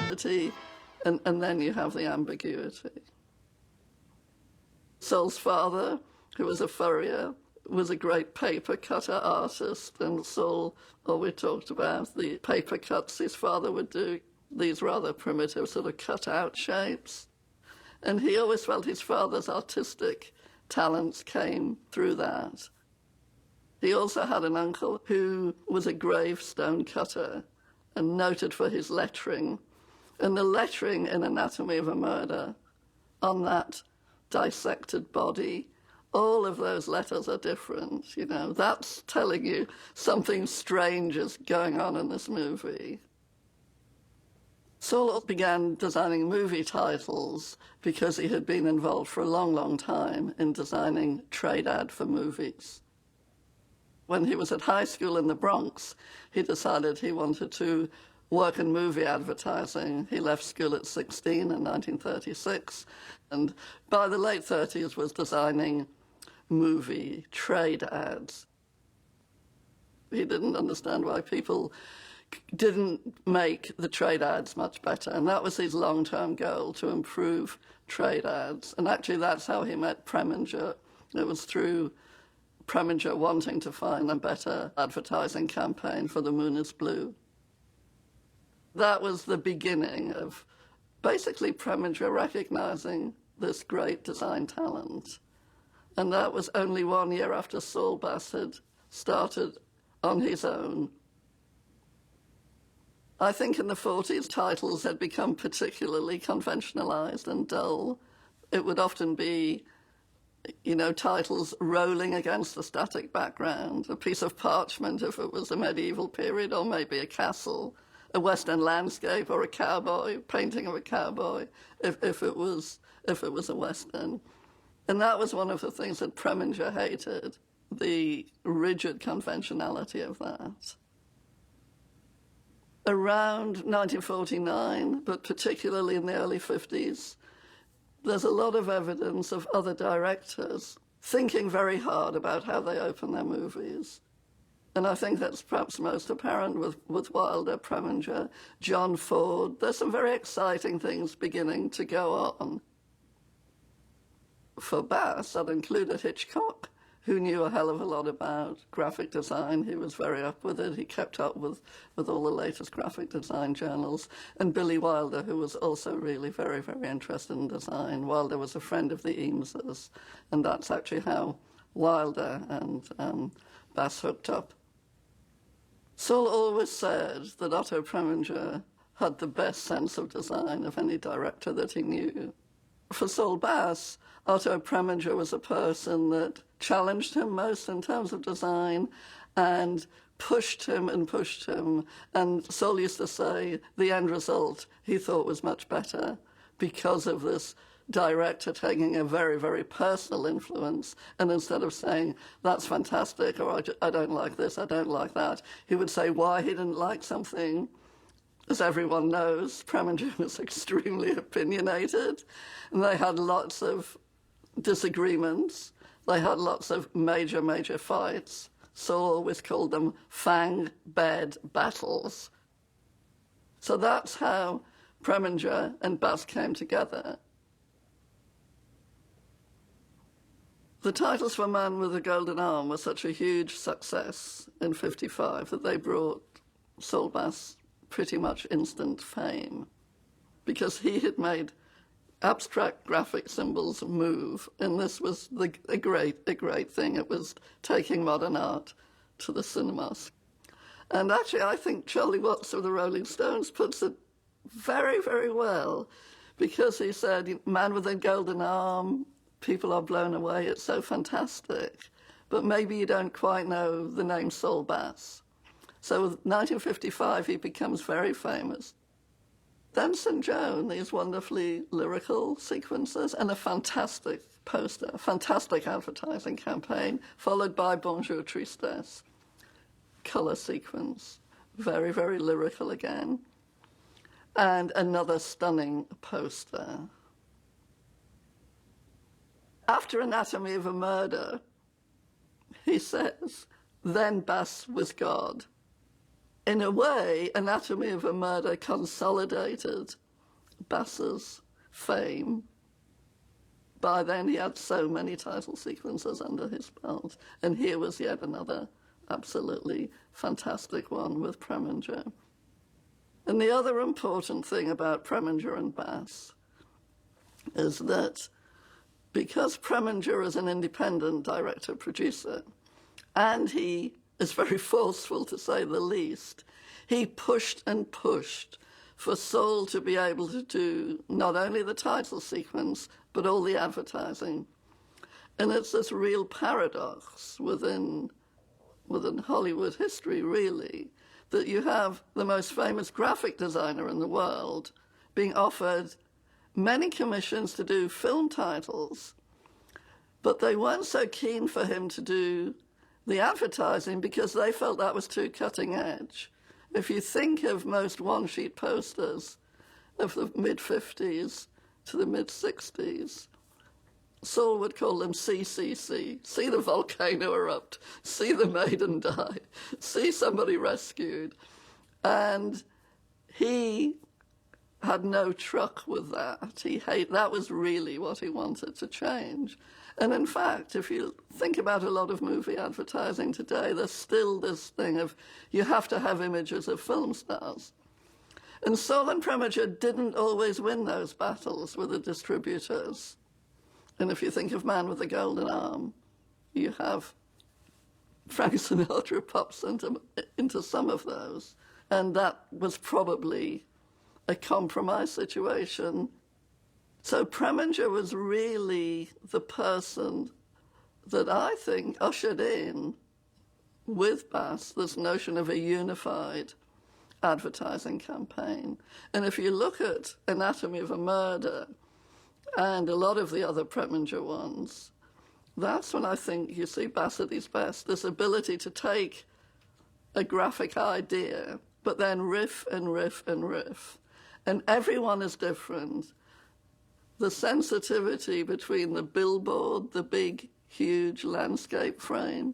simplicity, and then you have the ambiguity. Saul's father, who was a furrier, was a great paper cutter artist, and Saul always talked about the paper cuts his father would do, these rather primitive sort of cut-out shapes. And he always felt his father's artistic talents came through that. He also had an uncle who was a gravestone cutter and noted for his lettering. And the lettering in Anatomy of a Murder on that dissected body, all of those letters are different, you know. That's telling you something strange is going on in this movie. Saul began designing movie titles because he had been involved for a long, long time in designing trade ad for movies. When he was at high school in the Bronx, he decided he wanted to work in movie advertising. He left school at 16 in 1936, and by the late 30s was designing movie trade ads. He didn't understand why people didn't make the trade ads much better, and that was his long-term goal, to improve trade ads. And actually that's how he met Preminger. It was through Preminger wanting to find a better advertising campaign for The Moon is Blue. That was the beginning of basically Preminger recognizing this great design talent. And that was only 1 year after Saul Bass had started on his own. I think in the 40s, titles had become particularly conventionalized and dull. It would often be, you know, titles rolling against the static background, a piece of parchment if it was a medieval period, or maybe a castle, a Western landscape, or a cowboy, painting of a cowboy, if it was a Western. And that was one of the things that Preminger hated, the rigid conventionality of that. Around 1949, but particularly in the early 50s, there's a lot of evidence of other directors thinking very hard about how they open their movies. And I think that's perhaps most apparent with Wilder, Preminger, John Ford. There's some very exciting things beginning to go on. For Bass, that included Hitchcock, who knew a hell of a lot about graphic design. He was very up with it. He kept up with all the latest graphic design journals. And Billy Wilder, who was also really very, very interested in design. Wilder was a friend of the Eameses, and that's actually how Wilder and Bass hooked up. Saul always said that Otto Preminger had the best sense of design of any director that he knew. For Saul Bass, Otto Preminger was a person that challenged him most in terms of design and pushed him. And Saul used to say the end result he thought was much better because of this director taking a very, very personal influence. And instead of saying, that's fantastic, or I don't like this, I don't like that, he would say why he didn't like something. As everyone knows, Preminger was extremely opinionated, and they had lots of disagreements. They had lots of major, major fights. Saul always called them fang-bed battles. So that's how Preminger and Bass came together. The titles for Man with a Golden Arm were such a huge success in '55 that they brought Saul Bass pretty much instant fame, because he had made abstract graphic symbols move, and this was a great thing. It was taking modern art to the cinemas. And actually, I think Charlie Watts of the Rolling Stones puts it very, very well, because he said, Man with a Golden Arm, people are blown away, it's so fantastic, but maybe you don't quite know the name Saul Bass. So in 1955, he becomes very famous. Then St. Joan, these wonderfully lyrical sequences, and a fantastic poster, a fantastic advertising campaign, followed by Bonjour Tristesse, color sequence, very, very lyrical again, and another stunning poster. After Anatomy of a Murder, he says, then Bass was God. in a way, Anatomy of a Murder consolidated Bass's fame. By then he had so many title sequences under his belt, and here was yet another absolutely fantastic one with Preminger. And the other important thing about Preminger and Bass is that because Preminger is an independent director-producer, and he is very forceful to say the least, he pushed and pushed for Saul to be able to do not only the title sequence, but all the advertising. And it's this real paradox within Hollywood history, really, that you have the most famous graphic designer in the world being offered many commissions to do film titles, but they weren't so keen for him to do the advertising because they felt that was too cutting edge. If you think of most one-sheet posters of the mid-50s to the mid-60s, Saul would call them CCC, see the volcano erupt, see the maiden die, see somebody rescued. And he had no truck with that. That was really what he wanted to change. And in fact, if you think about a lot of movie advertising today, there's still this thing of you have to have images of film stars. And Saul and Preminger didn't always win those battles with the distributors. And if you think of Man with the Golden Arm, you have Frank Sinatra pops into some of those. And that was probably a compromise situation. So Preminger was really the person that I think ushered in with Bass this notion of a unified advertising campaign. And if you look at Anatomy of a Murder and a lot of the other Preminger ones, that's when I think you see Bass at his best, this ability to take a graphic idea, but then riff and riff and riff. And everyone is different. The sensitivity between the billboard, the big, huge landscape frame,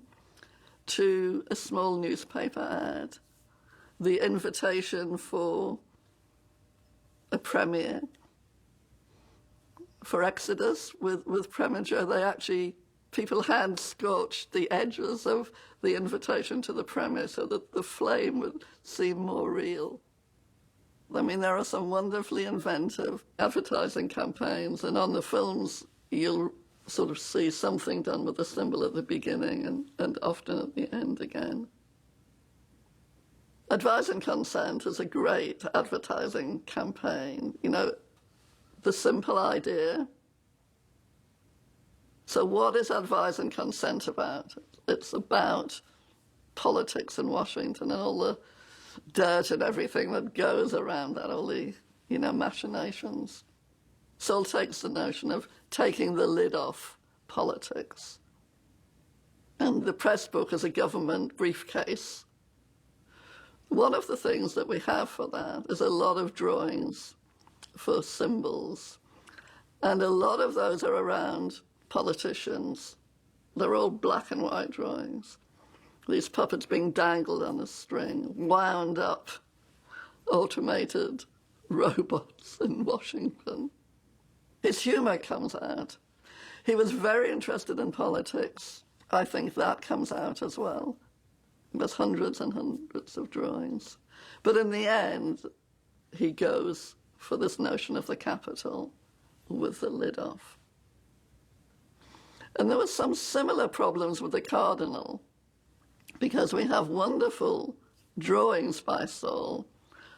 to a small newspaper ad, the invitation for a premiere. For Exodus, with Preminger, people hand-scorched the edges of the invitation to the premiere so that the flame would seem more real. I mean, there are some wonderfully inventive advertising campaigns, and on the films, you'll sort of see something done with the symbol at the beginning and often at the end again. Advise and Consent is a great advertising campaign. You know, the simple idea. So what is Advise and Consent about? It's about politics in Washington and all the dirt and everything that goes around that, all the, machinations. Saul takes the notion of taking the lid off politics. And the press book is a government briefcase. One of the things that we have for that is a lot of drawings for symbols. And a lot of those are around politicians. They're all black and white drawings. These puppets being dangled on a string, wound up, automated robots in Washington. His humor comes out. He was very interested in politics. I think that comes out as well. There's hundreds and hundreds of drawings. But in the end, he goes for this notion of the Capitol with the lid off. And there were some similar problems with the Cardinal, because we have wonderful drawings by Saul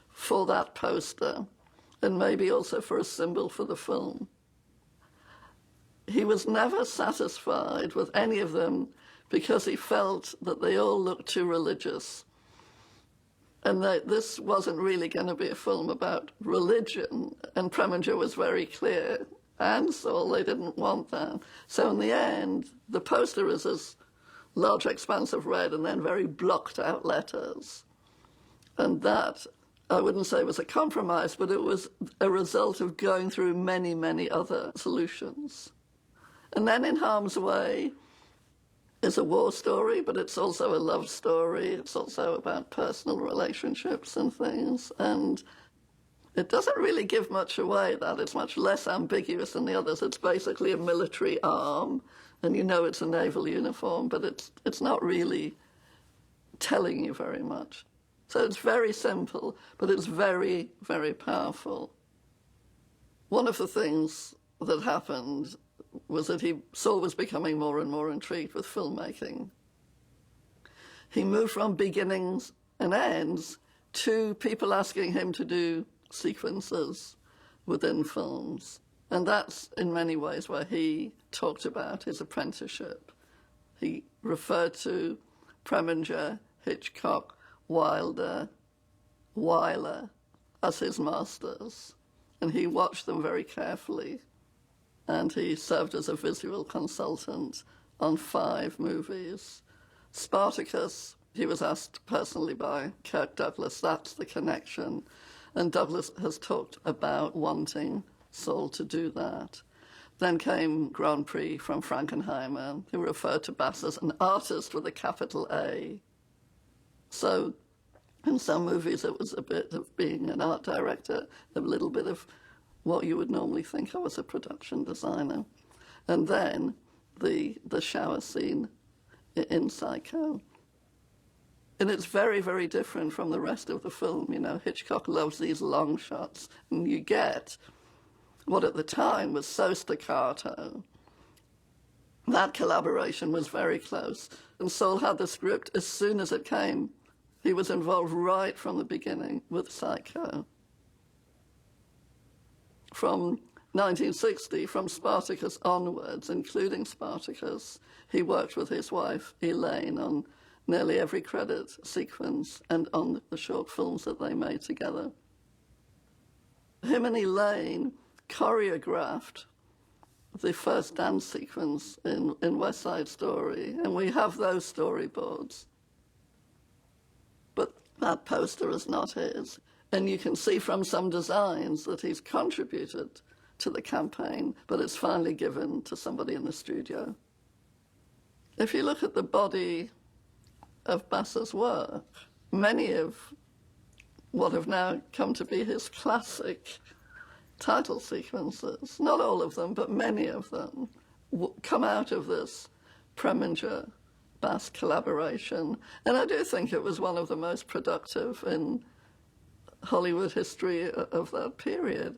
for that poster, and maybe also for a symbol for the film. He was never satisfied with any of them because he felt that they all looked too religious, and that this wasn't really going to be a film about religion, and Preminger was very clear, and Saul, they didn't want that. So in the end, the poster is this large expanse of red and then very blocked out letters. And that, I wouldn't say was a compromise, but it was a result of going through many, many other solutions. And then In Harm's Way is a war story, but it's also a love story. It's also about personal relationships and things. And it doesn't really give much away, that. It's much less ambiguous than the others. It's basically a military arm, and you know it's a naval uniform, but it's not really telling you very much. So it's very simple, but it's very, very powerful. One of the things that happened was that Saul was becoming more and more intrigued with filmmaking. He moved from beginnings and ends to people asking him to do sequences within films. And that's in many ways where he talked about his apprenticeship. He referred to Preminger, Hitchcock, Wilder, Wyler as his masters. And he watched them very carefully. And he served as a visual consultant on 5 movies. Spartacus, he was asked personally by Kirk Douglas. That's the connection. And Douglas has talked about wanting Saul to do that. Then came Grand Prix from Frankenheimer, who referred to Bass as an artist with a capital A. So in some movies it was a bit of being an art director, a little bit of what you would normally think of as a production designer. And then the shower scene in Psycho. And it's very, very different from the rest of the film. You know, Hitchcock loves these long shots, and you get what at the time was so staccato. That collaboration was very close. And Saul had the script as soon as it came. He was involved right from the beginning with Psycho. From 1960, from Spartacus onwards, including Spartacus, he worked with his wife, Elaine, on nearly every credit sequence and on the short films that they made together. Him and Elaine choreographed the first dance sequence in West Side Story, and we have those storyboards. But that poster is not his. And you can see from some designs that he's contributed to the campaign, but it's finally given to somebody in the studio. If you look at the body of Bass's work, many of what have now come to be his classic title sequences, not all of them, but many of them, come out of this Preminger-Bass collaboration. And I do think it was one of the most productive in Hollywood history of that period.